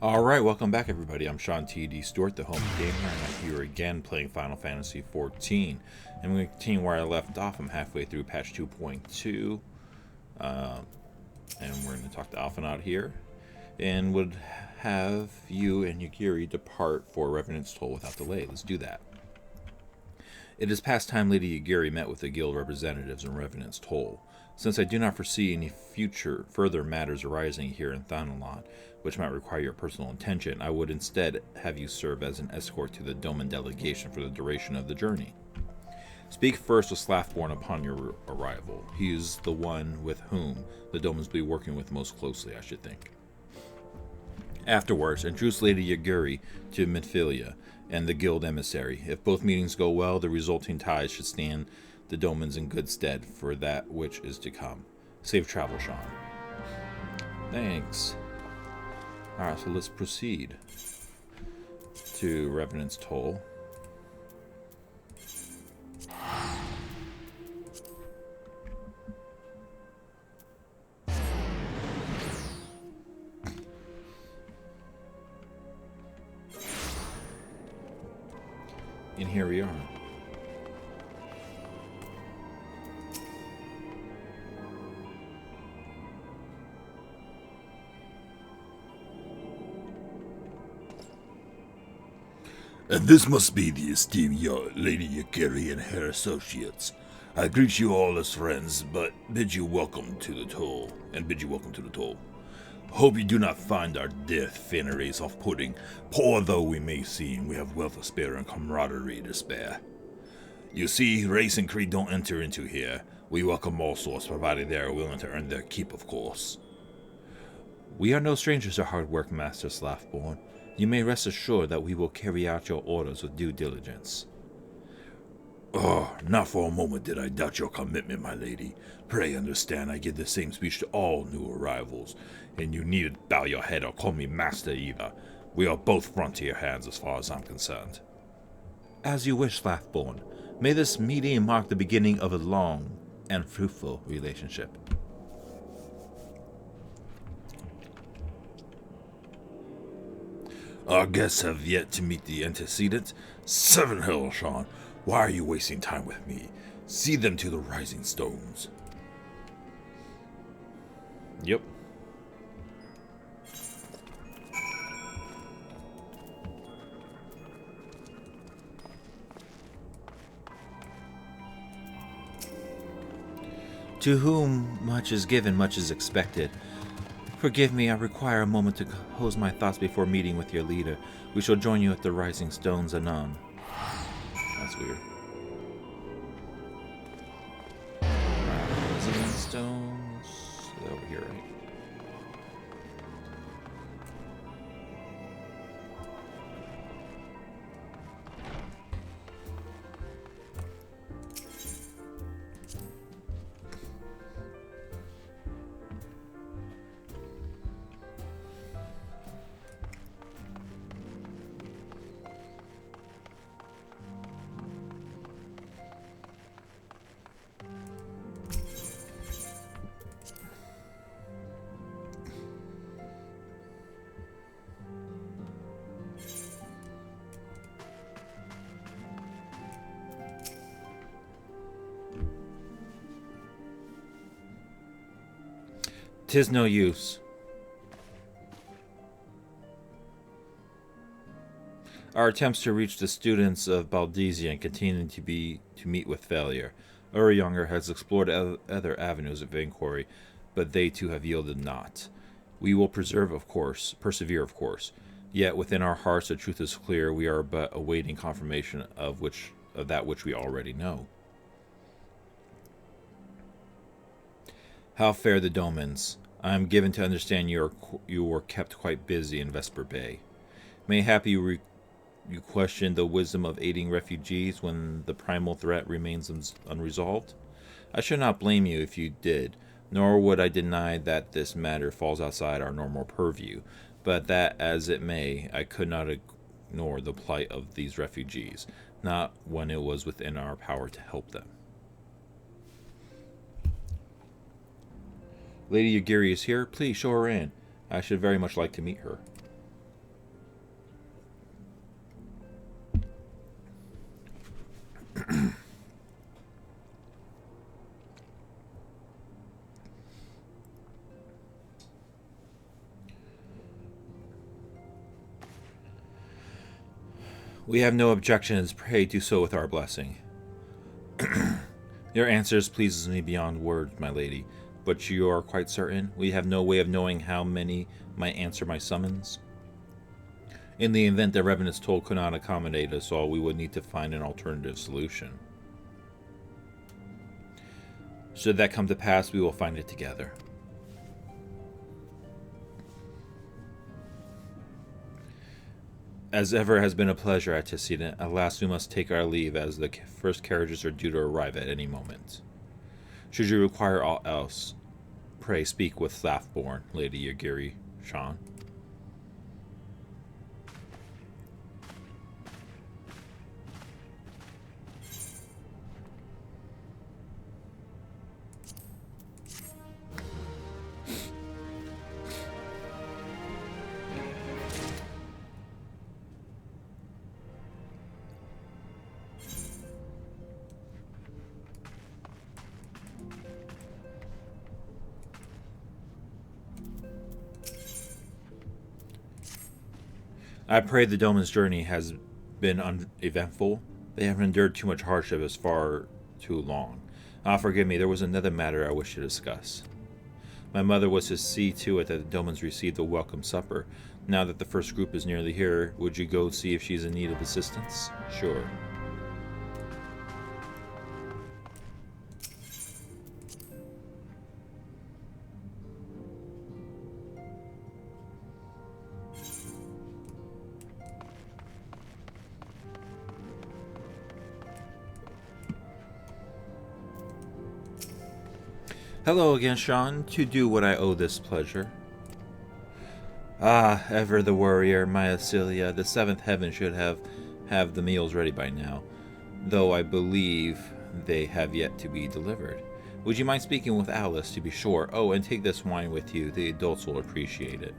Alright, welcome back everybody. I'm Sean T.D. Stewart, the home gamer, and I'm here again playing Final Fantasy XIV. And we're going to continue where I left off. I'm halfway through patch 2.2. And we're going to talk to Alphanot here. And would have you and Yagiri depart for Revenant's Toll without delay. Let's do that. It is past time Lady Yagiri met with the guild representatives in Revenant's Toll. Since I do not foresee any further matters arising here in Thanalon, which might require your personal attention, I would instead have you serve as an escort to the Doman delegation for the duration of the journey. Speak first with Slathborn upon your arrival. He is the one with whom the Domans will be working with most closely, I should think. Afterwards, introduce Lady Yagiri to Midphilia and the guild emissary. If both meetings go well, the resulting ties should stand the Domans in good stead for that which is to come. Safe travel, Sean. Thanks. Alright, so let's proceed to Revenant's Toll. And here we are. And this must be the esteemed Lady Yagiri and her associates. I greet you all as friends, but bid you welcome to the toll. Hope you do not find our death fanaries off-putting. Poor though we may seem, we have wealth to spare and camaraderie to spare. You see, race and creed don't enter into here. We welcome all sorts, provided they are willing to earn their keep, of course. We are no strangers to hard work, Master Slathborn. You may rest assured that we will carry out your orders with due diligence. Oh, not for a moment did I doubt your commitment, my lady. Pray understand I give the same speech to all new arrivals, and you needn't bow your head or call me master either. We are both frontier hands as far as I'm concerned. As you wish, Slathborn. May this meeting mark the beginning of a long and fruitful relationship. Our guests have yet to meet the antecedents. Seven hell, Sean. Why are you wasting time with me? See them to the rising stones. Yep. To whom much is given, much is expected. Forgive me, I require a moment to compose my thoughts before meeting with your leader. We shall join you at the Rising Stones anon. That's weird. Rising Stones. Over here, right? Tis no use. Our attempts to reach the students of Baldesion continue to meet with failure. Uriyounger has explored other avenues of inquiry, but they too have yielded naught. We will persevere, of course. Yet within our hearts the truth is clear. We are but awaiting confirmation of that which we already know. How fare the Domans? I am given to understand you were kept quite busy in Vesper Bay. Mayhap you question the wisdom of aiding refugees when the primal threat remains unresolved? I should not blame you if you did, nor would I deny that this matter falls outside our normal purview, but that as it may, I could not ignore the plight of these refugees, not when it was within our power to help them. Lady Yagiri is here. Please show her in. I should very much like to meet her. We have no objections. Pray do so with our blessing. Your answers pleases me beyond words, my lady. But you are quite certain? We have no way of knowing how many might answer my summons. In the event that Revenant's Toll could not accommodate us all, we would need to find an alternative solution. Should that come to pass, we will find it together. As ever has been a pleasure, Antecedent. At last we must take our leave, as the first carriages are due to arrive at any moment. Should you require aught else, pray speak with Laughborn, Lady Yagiri Shan. I pray the Doman's journey has been uneventful. They have endured too much hardship as far too long. Forgive me, there was another matter I wish to discuss. My mother was to see to it that the Domans received a welcome supper. Now that the first group is nearly here, would you go see if she's in need of assistance? Sure. Hello again, Sean. To do what I owe this pleasure. Ah, ever the worrier, my Acelia. The seventh heaven should have the meals ready by now, though I believe they have yet to be delivered. Would you mind speaking with Alice, to be sure? Oh, and take this wine with you. The adults will appreciate it.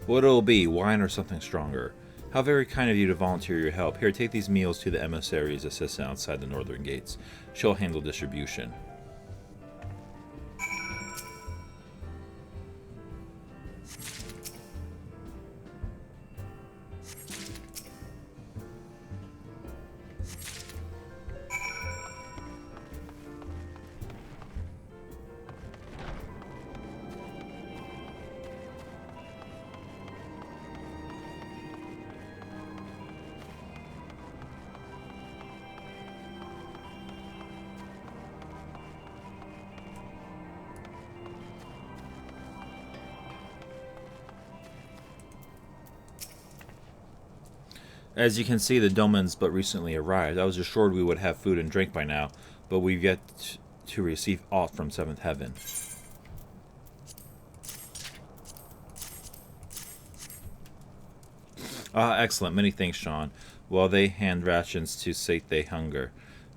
What'll it be, wine or something stronger? How very kind of you to volunteer your help. Here, take these meals to the emissary's assistant outside the northern gates. She'll handle distribution. As you can see, the Domans but recently arrived. I was assured we would have food and drink by now, but we've yet to receive aught from Seventh Heaven. Ah, excellent. Many thanks, Sean. While they hand rations to sate their hunger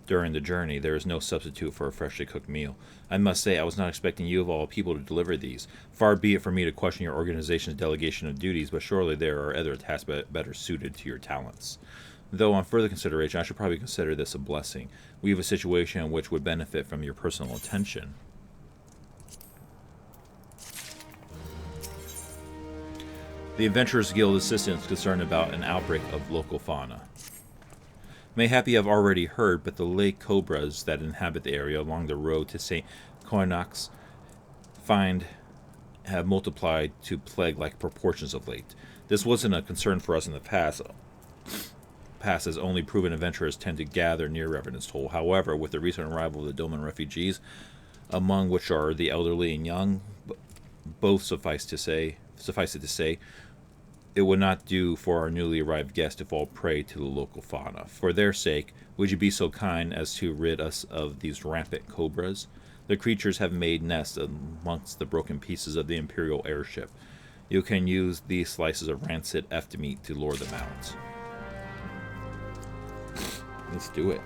during the journey, there is no substitute for a freshly cooked meal. I must say, I was not expecting you of all people to deliver these. Far be it from me to question your organization's delegation of duties, but surely there are other tasks better suited to your talents. Though on further consideration, I should probably consider this a blessing. We have a situation which would benefit from your personal attention. The Adventurers Guild assistant is concerned about an outbreak of local fauna. Mayhap you have already heard, but the lake cobras that inhabit the area along the road to St. Coinox have multiplied to plague-like proportions of late. This wasn't a concern for us in the past, as only proven adventurers tend to gather near Revenant's Toll. However, with the recent arrival of the Doman refugees, among which are the elderly and young, both suffice it to say, It would not do for our newly arrived guests to fall prey to the local fauna. For their sake, would you be so kind as to rid us of these rampant cobras? The creatures have made nests amongst the broken pieces of the Imperial airship. You can use these slices of rancid F meat to lure them out. Let's do it.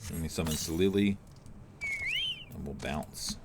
Let me summon Salili, and we'll bounce.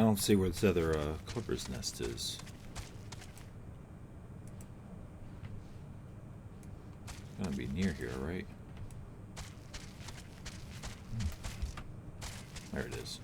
I don't see where this other clipper's nest is. It's gotta be near here, right? There it is.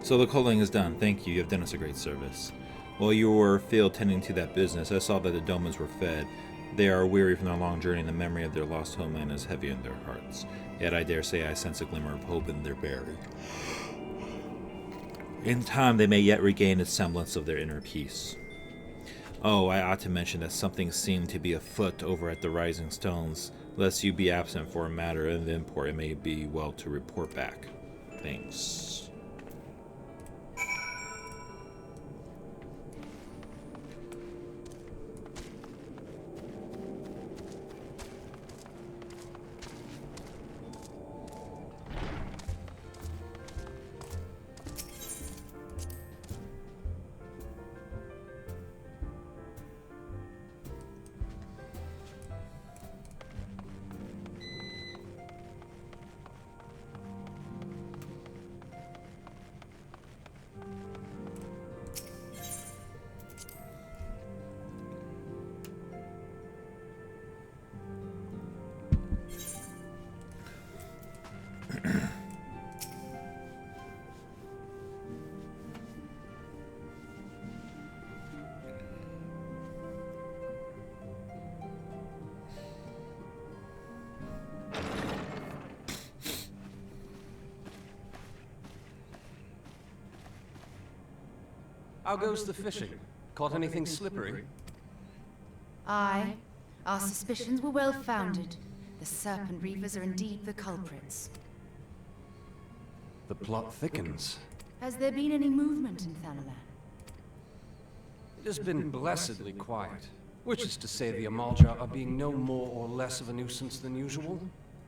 So the culling is done. Thank you. You have done us a great service. While you were field tending to that business, I saw that the Domans were fed. They are weary from their long journey, and the memory of their lost homeland is heavy in their hearts. Yet I dare say I sense a glimmer of hope in their bearing. In time, they may yet regain a semblance of their inner peace. Oh, I ought to mention that something seemed to be afoot over at the Rising Stones. Lest you be absent for a matter of import, it may be well to report back. Thanks. How goes the fishing? Caught anything slippery? Aye. Our suspicions were well founded. The Serpent Reavers are indeed the culprits. The plot thickens. Has there been any movement in Thanalan? It has been blessedly quiet. Which is to say the Amalja are being no more or less of a nuisance than usual,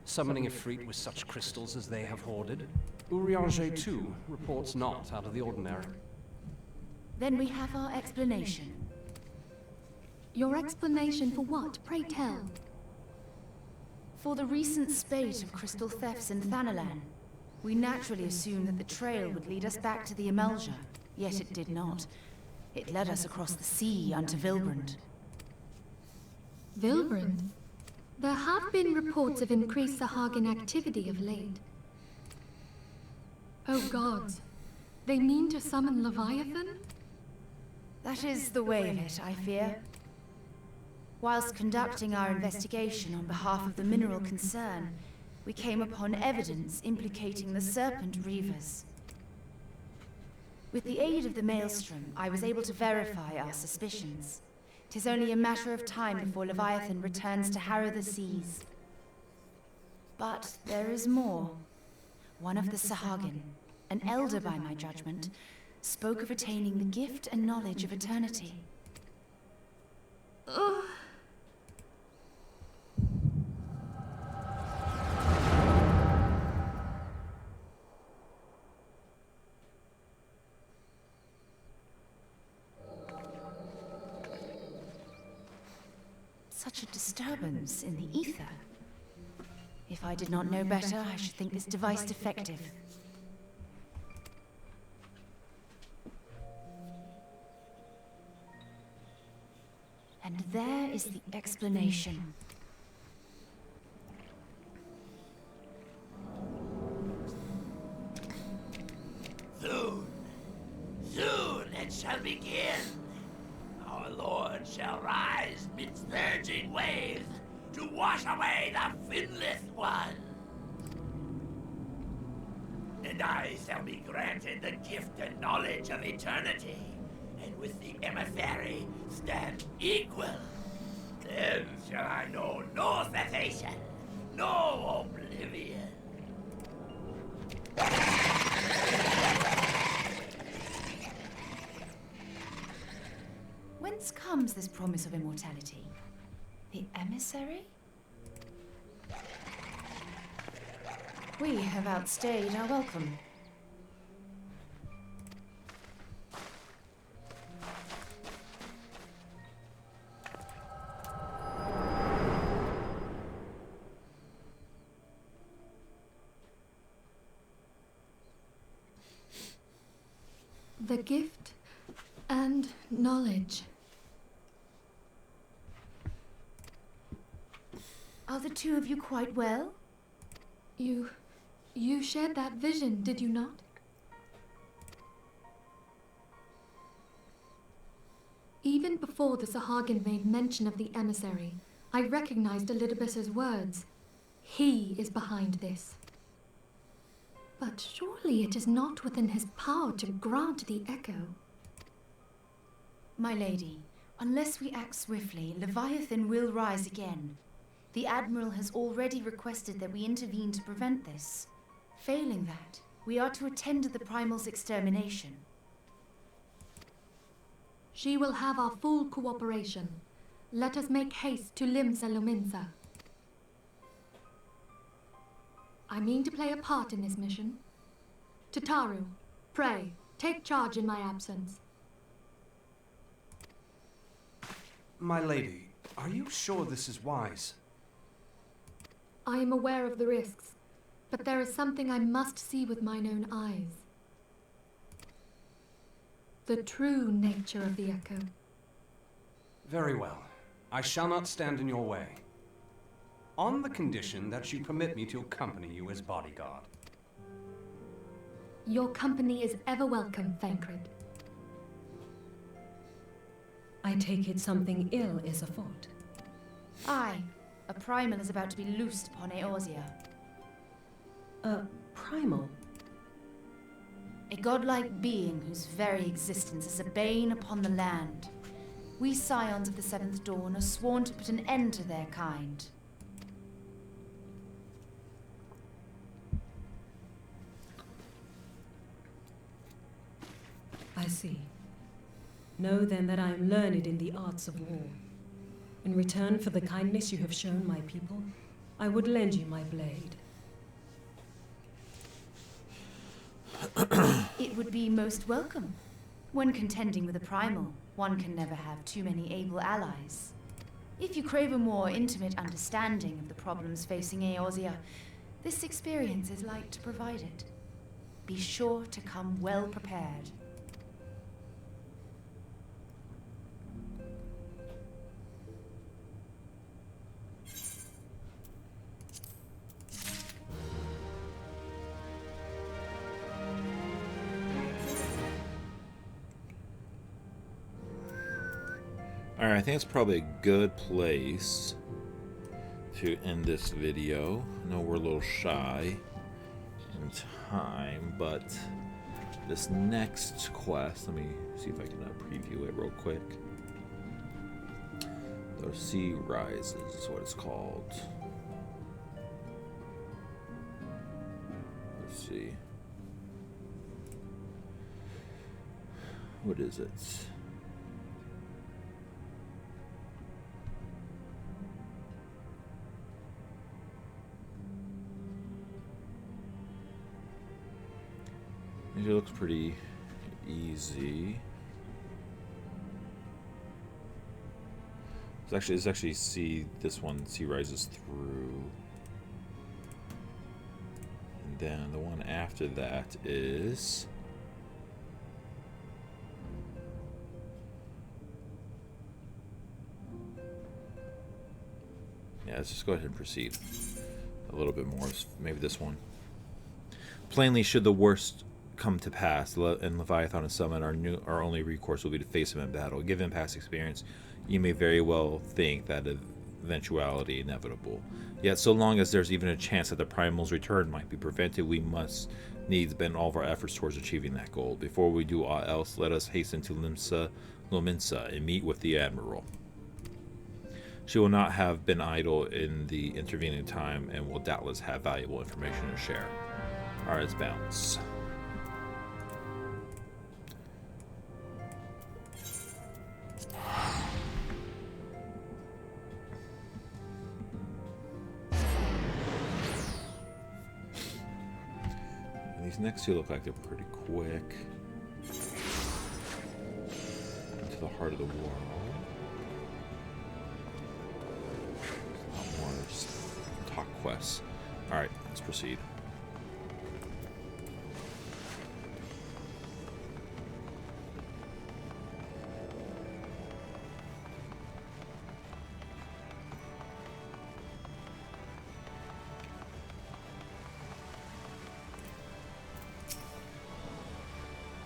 summoning Ifrit with such crystals as they have hoarded. Urianger, too, reports not out of the ordinary. Then we have our explanation. Your explanation for what, pray tell? For the recent spate of crystal thefts in Thanalan, we naturally assumed that the trail would lead us back to the Amalja, yet it did not. It led us across the sea unto Vilbrand. Vilbrand? There have been reports of increased Sahagin activity of late. Oh gods, they mean to summon Leviathan? That is the way of it, I fear. Whilst conducting our investigation on behalf of the mineral concern, we came upon evidence implicating the Serpent Reavers. With the aid of the Maelstrom, I was able to verify our suspicions. 'Tis only a matter of time before Leviathan returns to harrow the seas. But there is more. One of the Sahagin, an elder by my judgment, spoke of attaining the gift and knowledge of eternity. Such a disturbance in the ether. If I did not know better, I should think this device defective. And there is the explanation. Soon it shall begin. Our Lord shall rise midst surging waves to wash away the finless one. And I shall be granted the gift and knowledge of eternity, and with the emissary stand equal. Then shall I know no cessation, no oblivion. Whence comes this promise of immortality? The emissary? We have outstayed our welcome. The gift and knowledge. Are the two of you quite well? You shared that vision, did you not? Even before the Sahagin made mention of the emissary, I recognized Elidibus's words. He is behind this. But surely it is not within his power to grant the echo. My lady, unless we act swiftly, Leviathan will rise again. The Admiral has already requested that we intervene to prevent this. Failing that, we are to attend to the Primal's extermination. She will have our full cooperation. Let us make haste to Limsa Luminsa. I mean to play a part in this mission. Tataru, pray, take charge in my absence. My lady, are you sure this is wise? I am aware of the risks, but there is something I must see with mine own eyes. The true nature of the echo. Very well. I shall not stand in your way. On the condition that you permit me to accompany you as bodyguard. Your company is ever welcome, Thancred. I take it something ill is afoot. Aye, a Primal is about to be loosed upon Eorzea. A primal? A godlike being whose very existence is a bane upon the land. We scions of the Seventh Dawn are sworn to put an end to their kind. I see. Know then that I am learned in the arts of war. In return for the kindness you have shown my people, I would lend you my blade. It would be most welcome. When contending with a primal, one can never have too many able allies. If you crave a more intimate understanding of the problems facing Eorzea, this experience is like to provide it. Be sure to come well prepared. Alright, I think it's probably a good place to end this video. I know we're a little shy in time, but this next quest, let me see if I can preview it real quick. The Sea Rises is what it's called. Let's see. What is it? It looks pretty easy. Let's actually see this one. Sea Rises through, and then the one after that is let's just go ahead and proceed a little bit more. Maybe this one. Plainly, should the worst come to pass, and Leviathan is summoned, our only recourse will be to face him in battle. Given past experience, you may very well think that eventuality inevitable. Yet, so long as there's even a chance that the Primal's return might be prevented, we must needs bend all of our efforts towards achieving that goal. Before we do aught else, let us hasten to Lominsa and meet with the Admiral. She will not have been idle in the intervening time and will doubtless have valuable information to share. Alright, let's bounce. These next two look like they're pretty quick. Into the heart of the world. A lot more talk quests. Alright, let's proceed.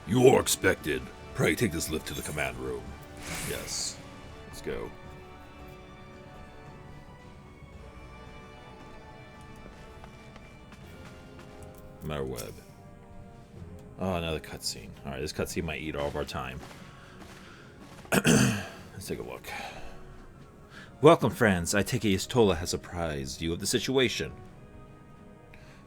You are expected. Pray take this lift to the command room. Yes. Let's go. Matter web. Oh, another cutscene. Alright, this cutscene might eat all of our time. Let's take a look. Welcome, friends. I take it Y'shtola has apprised you of the situation.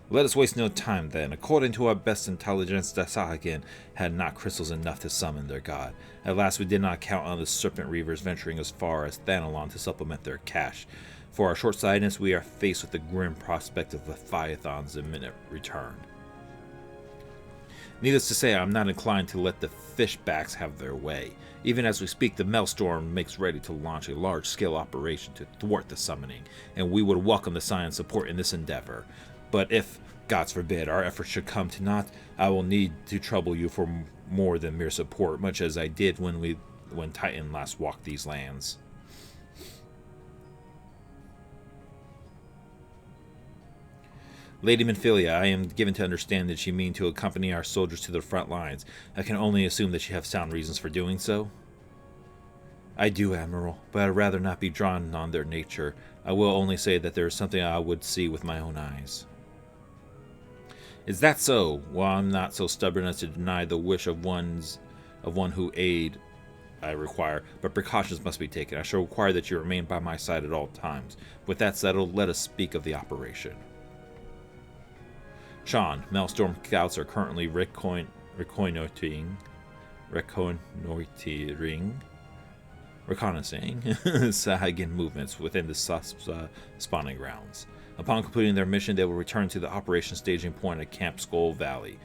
Let us waste no time, then. According to our best intelligence, the Sahagin had not crystals enough to summon their god. At last, we did not count on the Serpent Reavers venturing as far as Thanalon to supplement their cache. For our short-sightedness, we are faced with the grim prospect of Leviathan's imminent return. Needless to say, I'm not inclined to let the fishbacks have their way. Even as we speak, the Maelstrom makes ready to launch a large-scale operation to thwart the summoning, and we would welcome the Scion's support in this endeavor. But if, God forbid, our efforts should come to naught, I will need to trouble you for more than mere support, much as I did when Titan last walked these lands. Lady Minfilia, I am given to understand that you mean to accompany our soldiers to the front lines. I can only assume that you have sound reasons for doing so. I do, Admiral, but I'd rather not be drawn on their nature. I will only say that there is something I would see with my own eyes. Is that so? Well, I'm not so stubborn as to deny the wish of one who aid I require, but precautions must be taken. I shall require that you remain by my side at all times. With that settled, let us speak of the operation. Sean, Maelstrom scouts are currently reconnoitering reconnaissing Sahagin movements within the spawning grounds. Upon completing their mission, they will return to the operation staging point at Camp Skull Valley.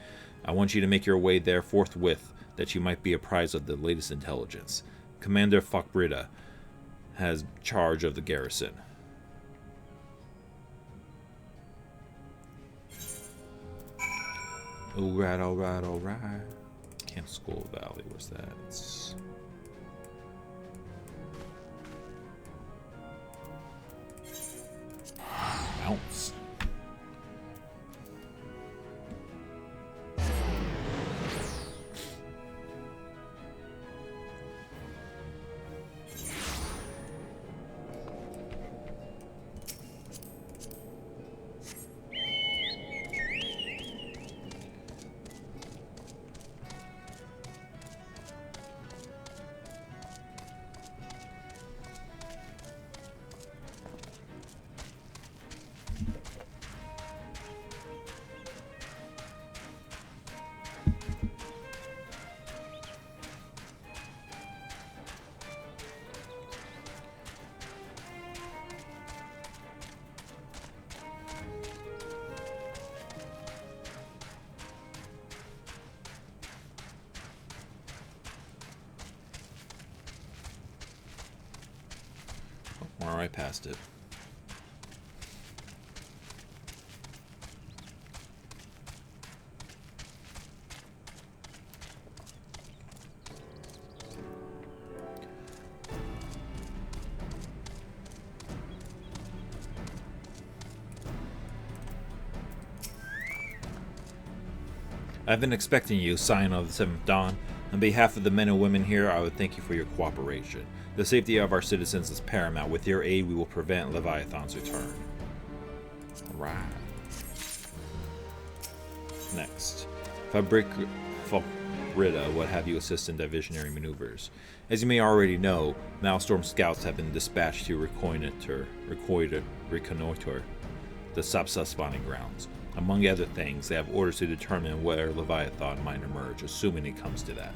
I want you to make your way there forthwith, that you might be apprised of the latest intelligence. Commander Fakbrida has charge of the garrison. Alright, alright, alright. Camp Skull Valley, where's that? Bounce. We're right past it. I've been expecting you, Scion of the Seventh Dawn. On behalf of the men and women here, I would thank you for your cooperation. The safety of our citizens is paramount. With your aid, we will prevent Leviathan's return. Alright. Next. Fabrida would have you assist in diversionary maneuvers. As you may already know, Maelstrom scouts have been dispatched to reconnoiter the Sapsa spawning grounds. Among other things, they have orders to determine where Leviathan might emerge, assuming it comes to that.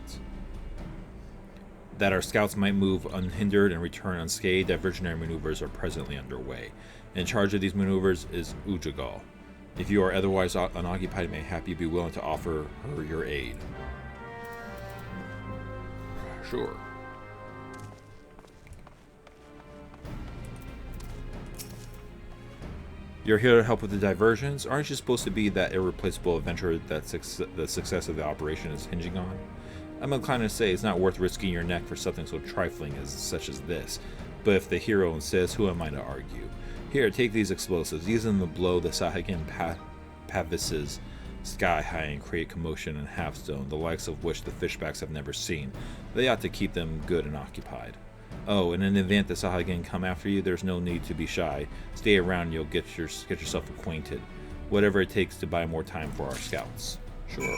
That our scouts might move unhindered and return unscathed, diversionary maneuvers are presently underway. In charge of these maneuvers is Ujagal. If you are otherwise unoccupied, mayhap you be willing to offer her your aid. Sure. You're here to help with the diversions? Aren't you supposed to be that irreplaceable adventurer that the success of the operation is hinging on? I'm inclined to say it's not worth risking your neck for something so trifling such as this, but if the hero insists, who am I to argue? Here, take these explosives. Use them to blow the Sahagin Pavises sky high and create commotion in Halfstone, the likes of which the fishbacks have never seen. They ought to keep them good and occupied. Oh, and in the event the Sahagin come after you, there's no need to be shy. Stay around and you'll get yourself acquainted. Whatever it takes to buy more time for our scouts. Sure.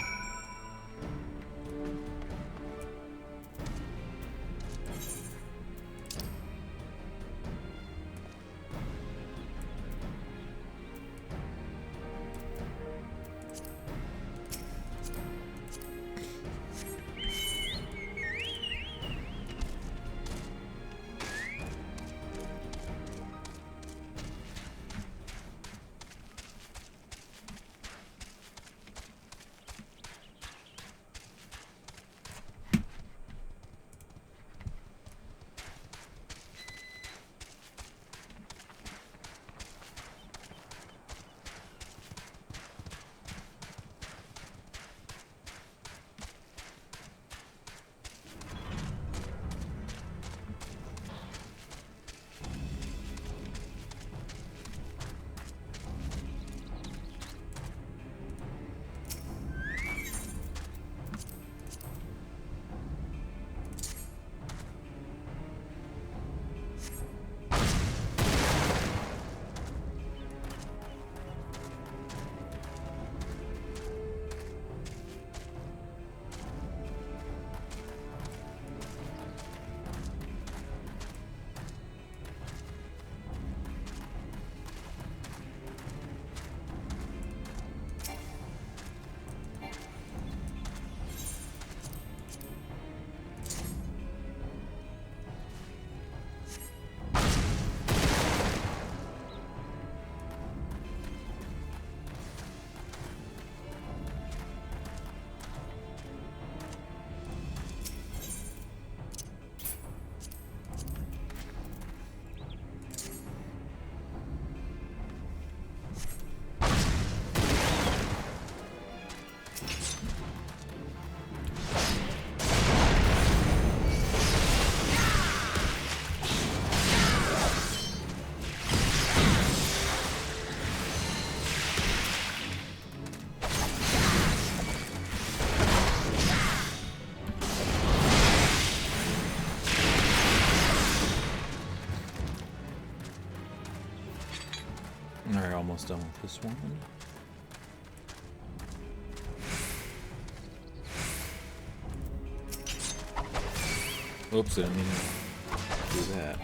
almost done with this one. Oops, I didn't mean to do that.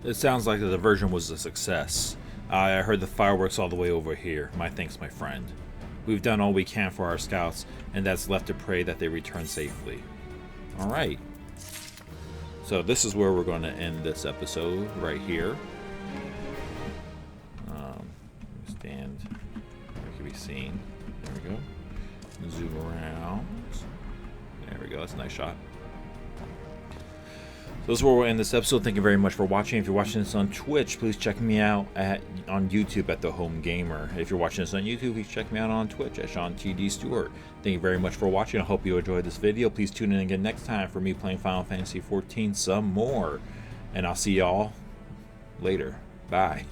It sounds like the diversion was a success. I heard the fireworks all the way over here. My thanks, my friend. We've done all we can for our scouts, and that's left to pray that they return safely. Alright. So this is where we're going to end this episode, right here. Stand where it can be seen. There we go. Zoom around. There we go. That's a nice shot. So this is where we'll end this episode. Thank you very much for watching. If you're watching this on Twitch, please check me out on YouTube at The Home Gamer. If you're watching this on YouTube, please check me out on Twitch at Sean TD Stewart. Thank you very much for watching. I hope you enjoyed this video. Please tune in again next time for me playing Final Fantasy XIV some more. And I'll see y'all later. Bye.